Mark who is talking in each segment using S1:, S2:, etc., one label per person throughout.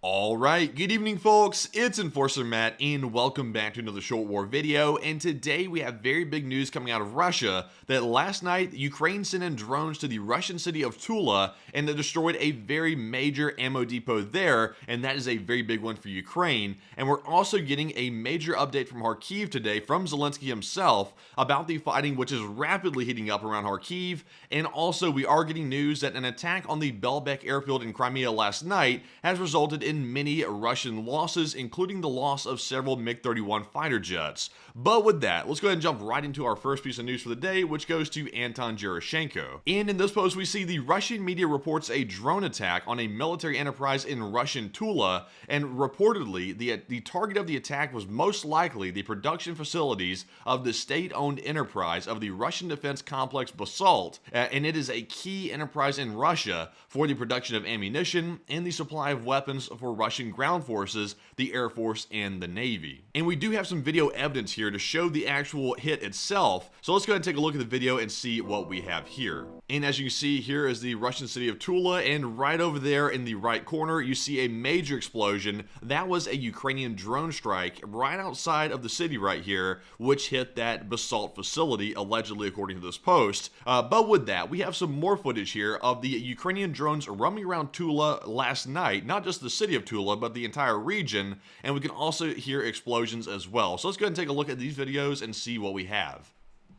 S1: Alright, good evening folks, it's Enforcer Matt and welcome back to another short war video, and today we have very big news coming out of Russia that last night Ukraine sent in drones to the Russian city of Tula and they destroyed a very major ammo depot there, and that is a very big one for Ukraine. And we're also getting a major update from Kharkiv today from Zelensky himself about the fighting which is rapidly heating up around Kharkiv, and also we are getting news that an attack on the Belbek airfield in Crimea last night has resulted in many Russian losses, including the loss of several MiG-31 fighter jets. But with that, let's go ahead and jump right into our first piece of news for the day, which goes to Anton Gerashenko. And in this post, we see the Russian media reports a drone attack on a military enterprise in Russian Tula, and reportedly, the target of the attack was most likely the production facilities of the state-owned enterprise of the Russian defense complex Basalt, and it is a key enterprise in Russia for the production of ammunition and the supply of weapons for Russian ground forces, the Air Force, and the Navy. And we do have some video evidence here to show the actual hit itself, so let's go ahead and take a look at the video and see what we have here. And as you can see, here is the Russian city of Tula, and right over there in the right corner you see a major explosion. That was a Ukrainian drone strike right outside of the city right here, which hit that Basalt facility, allegedly, according to this post. But with that, we have some more footage here of the Ukrainian drones roaming around Tula last night, not just the city of Tula, but the entire region, and we can also hear explosions as well. So let's go ahead and take a look at these videos and see what we have.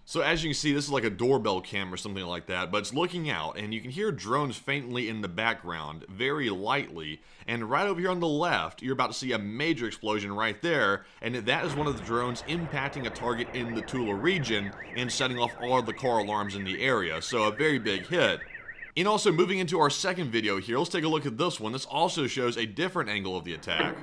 S1: So as you can see, this is like a doorbell cam or something like that, but it's looking out, and you can hear drones faintly in the background, very lightly, and right over here on the left, you're about to see a major explosion right there, and that is one of the drones impacting a target in the Tula region and setting off all of the car alarms in the area, so a very big hit. And also, moving into our second video here, let's take a look at this one. This also shows a different angle of the attack.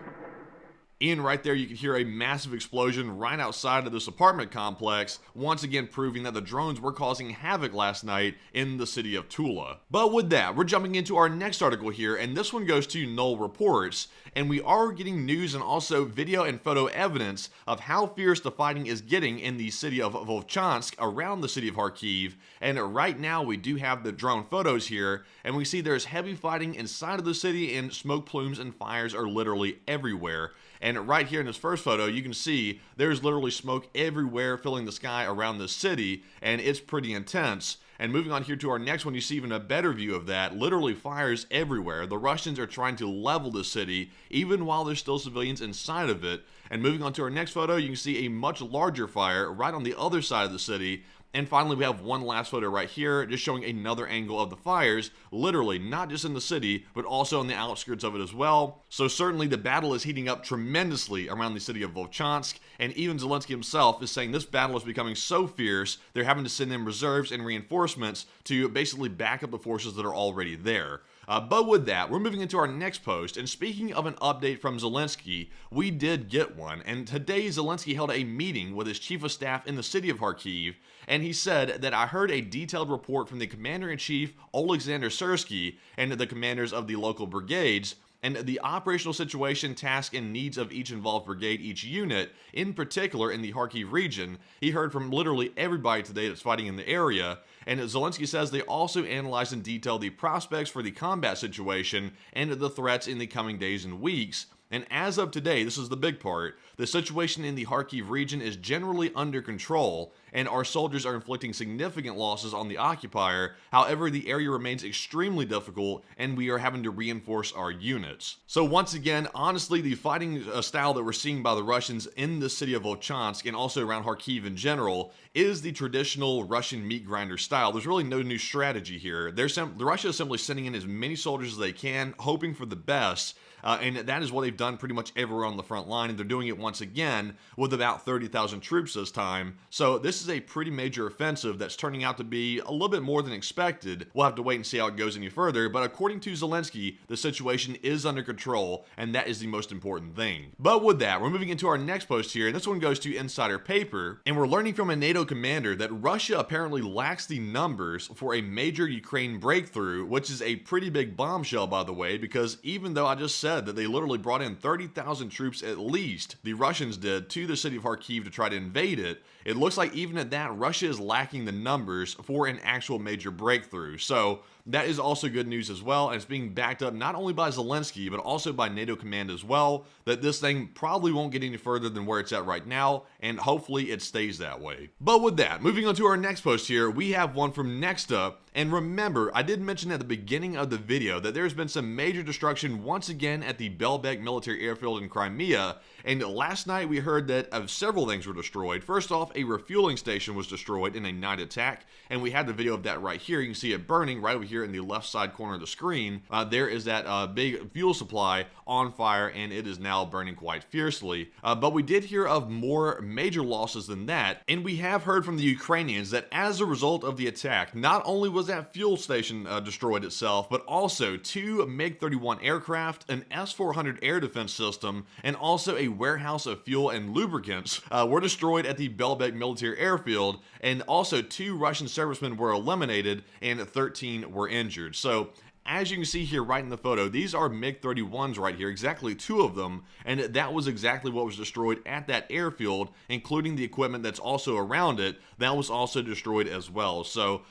S1: And right there you can hear a massive explosion right outside of this apartment complex, once again proving that the drones were causing havoc last night in the city of Tula. But with that, we're jumping into our next article here, and this one goes to Null Reports, and we are getting news and also video and photo evidence of how fierce the fighting is getting in the city of Volchansk around the city of Kharkiv. And right now we do have the drone photos here, and we see there's heavy fighting inside of the city, and smoke plumes and fires are literally everywhere. And right here in this first photo, you can see there's literally smoke everywhere filling the sky around the city, and it's pretty intense. And moving on here to our next one, you see even a better view of that. Literally fires everywhere. The Russians are trying to level the city, even while there's still civilians inside of it. And moving on to our next photo, you can see a much larger fire right on the other side of the city. And finally, we have one last photo right here, just showing another angle of the fires, literally not just in the city, but also on the outskirts of it as well. So certainly the battle is heating up tremendously around the city of Volchansk, and even Zelensky himself is saying this battle is becoming so fierce, they're having to send in reserves and reinforcements to basically back up the forces that are already there. But with that, we're moving into our next post, and speaking of an update from Zelensky, we did get one, and today Zelensky held a meeting with his chief of staff in the city of Kharkiv, and he said that I heard a detailed report from the commander-in-chief Alexander Sersky and the commanders of the local brigades, and the operational situation, task, and needs of each involved brigade, each unit, in particular in the Kharkiv region. He heard from literally everybody today that's fighting in the area, and Zelensky says they also analyzed in detail the prospects for the combat situation and the threats in the coming days and weeks. And as of today, this is the big part, the situation in the Kharkiv region is generally under control, and our soldiers are inflicting significant losses on the occupier. However, the area remains extremely difficult, and we are having to reinforce our units. So once again, honestly, the fighting style that we're seeing by the Russians in the city of Volchansk, and also around Kharkiv in general, is the traditional Russian meat grinder style. There's really no new strategy here. Russia is simply sending in as many soldiers as they can, hoping for the best, and that is what they've done pretty much everywhere on the front line, and they're doing it once again with about 30,000 troops this time. So this is a pretty major offensive that's turning out to be a little bit more than expected. We'll have to wait and see how it goes any further, but according to Zelensky, the situation is under control, and that is the most important thing. But with that, we're moving into our next post here, and this one goes to Insider Paper, and we're learning from a NATO commander that Russia apparently lacks the numbers for a major Ukraine breakthrough, which is a pretty big bombshell, by the way, because even though I just said that they literally brought in 30,000 troops at least, the Russians did, to the city of Kharkiv to try to invade it, it looks like even at that, Russia is lacking the numbers for an actual major breakthrough. So that is also good news as well, and it's being backed up not only by Zelensky, but also by NATO command as well, that this thing probably won't get any further than where it's at right now, and hopefully it stays that way. But with that, moving on to our next post here, we have one from Next Up, and remember, I did mention at the beginning of the video that there's been some major destruction once again at the Belbek military airfield in Crimea, and last night we heard that several things were destroyed. First off, a refueling station was destroyed in a night attack, and we had the video of that right here. You can see it burning right over here in the left side corner of the screen. There is that big fuel supply on fire, and it is now burning quite fiercely. But we did hear of more major losses than that, and we have heard from the Ukrainians that as a result of the attack, not only was that fuel station destroyed itself, but also 2 MiG-31 aircraft, an S-400 air defense system, and also a warehouse of fuel and lubricants were destroyed at the Belbek military airfield, and also 2 Russian servicemen were eliminated and 13 were injured. So as you can see here right in the photo, these are MiG-31s right here, exactly 2 of them, and that was exactly what was destroyed at that airfield, including the equipment that's also around it, that was also destroyed as well. So,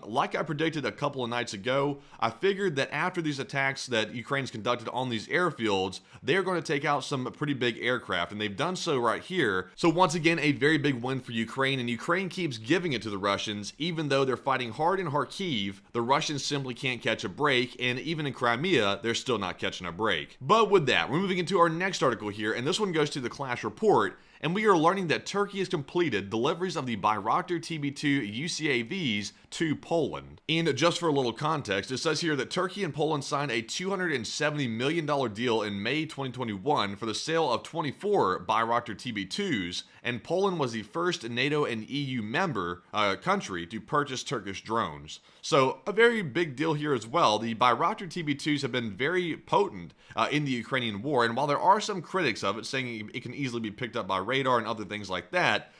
S1: like I predicted a couple of nights ago, I figured that after these attacks that Ukraine's conducted on these airfields, they're going to take out some pretty big aircraft, and they've done so right here. So once again, a very big win for Ukraine, and Ukraine keeps giving it to the Russians, even though they're fighting hard in Kharkiv, the Russians simply can't catch a break, and even in Crimea, they're still not catching a break. But with that, we're moving into our next article here, and this one goes to the Clash Report, and we are learning that Turkey has completed deliveries of the Bayraktar TB2 UCAVs to Poland. And just for a little context, it says here that Turkey and Poland signed a $270 million deal in May 2021 for the sale of 24 Bayraktar TB2s, and Poland was the first NATO and EU member country to purchase Turkish drones. So a very big deal here as well. The Bayraktar TB2s have been very potent in the Ukrainian war, and while there are some critics of it saying it can easily be picked up by radar and other things like that,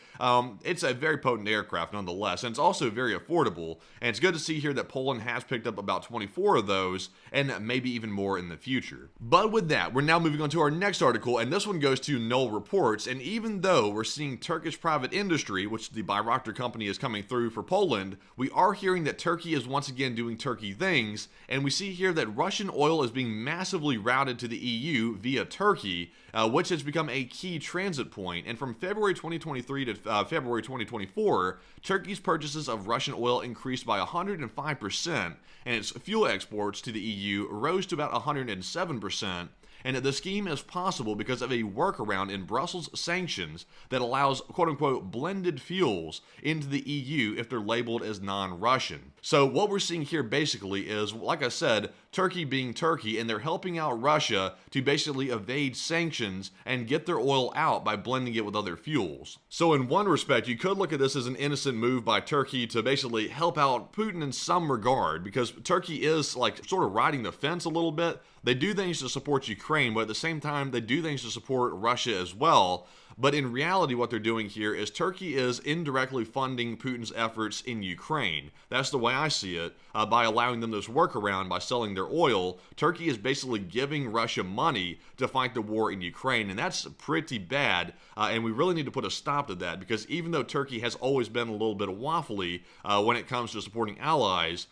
S1: it's a very potent aircraft nonetheless, and it's also very affordable, and it's good to see here that Poland has picked up about 24 of those, and maybe even more in the future. But with that, we're now moving on to our next article, and this one goes to Null Reports, and even though we're seeing Turkish private industry, which the Bayraktar company is coming through for Poland, we are hearing that Turkey is once again doing Turkey things, and we see here that Russian oil is being massively routed to the EU via Turkey, which has become a key transit point, and from February 2023 to February 2024, Turkey's purchases of Russian oil increased by 105%, and its fuel exports to the EU rose to about 107%. And the scheme is possible because of a workaround in Brussels sanctions that allows quote-unquote blended fuels into the EU if they're labeled as non-Russian. So what we're seeing here basically is, like I said, Turkey being Turkey, and they're helping out Russia to basically evade sanctions and get their oil out by blending it with other fuels. So in one respect, you could look at this as an innocent move by Turkey to basically help out Putin in some regard, because Turkey is like sort of riding the fence a little bit. They do things to support Ukraine, but at the same time, they do things to support Russia as well. But in reality, what they're doing here is Turkey is indirectly funding Putin's efforts in Ukraine. That's the way I see it. By allowing them this workaround, by selling their oil, Turkey is basically giving Russia money to fight the war in Ukraine. And that's pretty bad. And we really need to put a stop to that, because even though Turkey has always been a little bit waffly when it comes to supporting allies,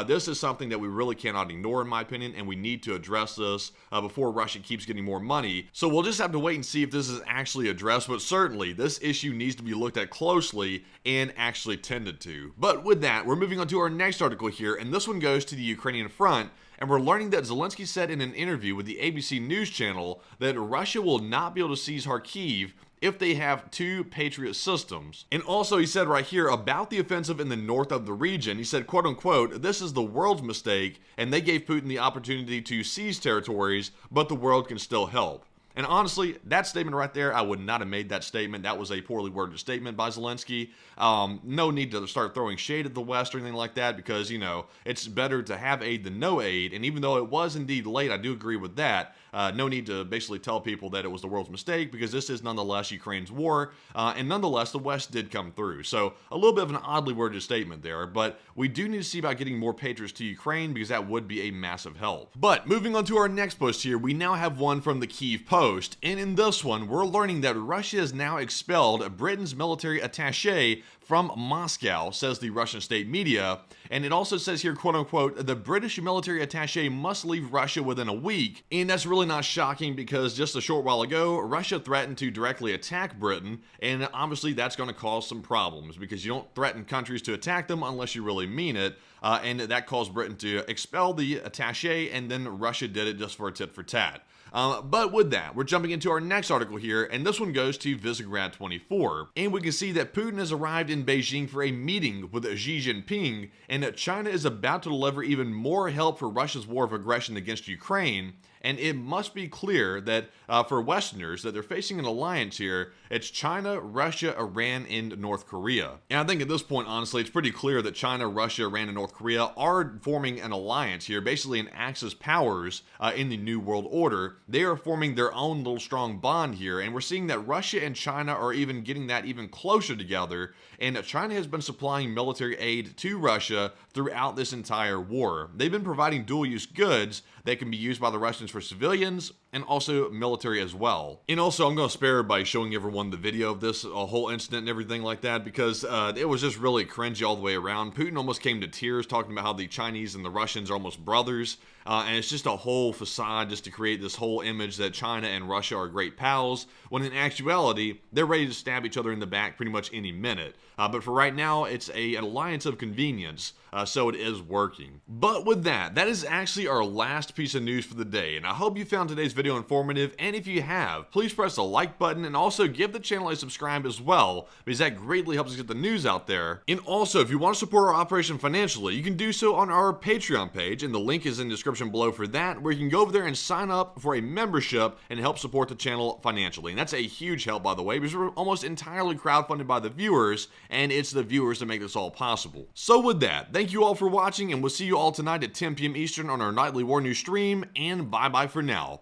S1: this is something that we really cannot ignore, in my opinion, and we need to address this before Russia keeps getting more money. So we'll just have to wait and see if this is actually addressed, but certainly this issue needs to be looked at closely and actually tended to. But with that, we're moving on to our next article here, and this one goes to the Ukrainian front, and we're learning that Zelensky said in an interview with the ABC News channel that Russia will not be able to seize Kharkiv if they have 2 Patriot systems. And also he said right here about the offensive in the north of the region, he said, quote unquote, this is the world's mistake, and they gave Putin the opportunity to seize territories, but the world can still help. And honestly, that statement right there, I would not have made that statement. That was a poorly worded statement by Zelensky. No need to start throwing shade at the West or anything like that, because, you know, it's better to have aid than no aid. And even though it was indeed late, I do agree with that. No need to basically tell people that it was the world's mistake, because this is nonetheless Ukraine's war. And nonetheless, the West did come through. So a little bit of an oddly worded statement there. But we do need to see about getting more Patriots to Ukraine, because that would be a massive help. But moving on to our next post here, we now have one from the Kyiv Post. And in this one, we're learning that Russia has now expelled Britain's military attaché from Moscow, says the Russian state media. And it also says here, quote unquote, the British military attaché must leave Russia within a week. And that's really not shocking because just a short while ago, Russia threatened to directly attack Britain. And obviously that's going to cause some problems because you don't threaten countries to attack them unless you really mean it. And that caused Britain to expel the attaché, and then Russia did it just for a tit for tat. But with that, we're jumping into our next article here, and this one goes to Visegrad 24. And we can see that Putin has arrived in Beijing for a meeting with Xi Jinping, and that China is about to deliver even more help for Russia's war of aggression against Ukraine. And it must be clear that for Westerners that they're facing an alliance here. It's China, Russia, Iran, and North Korea. And I think at this point, honestly, it's pretty clear that China, Russia, Iran, and North Korea are forming an alliance here, basically an Axis powers in the New World Order. They are forming their own little strong bond here, and we're seeing that Russia and China are even getting that even closer together. And China has been supplying military aid to Russia throughout this entire war. They've been providing dual-use goods that can be used by the Russians for civilians and also military as well. And also, I'm going to spare by showing everyone the video of this whole incident and everything like that because it was just really cringy all the way around. Putin almost came to tears talking about how the Chinese and the Russians are almost brothers. And it's just a whole facade just to create this whole image that China and Russia are great pals, when in actuality, they're ready to stab each other in the back pretty much any minute. But for right now, it's an alliance of convenience, so it is working. But with that, that is actually our last piece of news for the day, and I hope you found today's video informative, and if you have, please press the like button and also give the channel a subscribe as well, because that greatly helps us get the news out there. And also, if you want to support our operation financially, you can do so on our Patreon page, and the link is in the description below for that, where you can go over there and sign up for a membership and help support the channel financially. And that's a huge help, by the way, because we're almost entirely crowdfunded by the viewers, and it's the viewers that make this all possible. So with that, thank you all for watching, and we'll see you all tonight at 10 p.m. Eastern on our nightly war news stream, and bye-bye for now.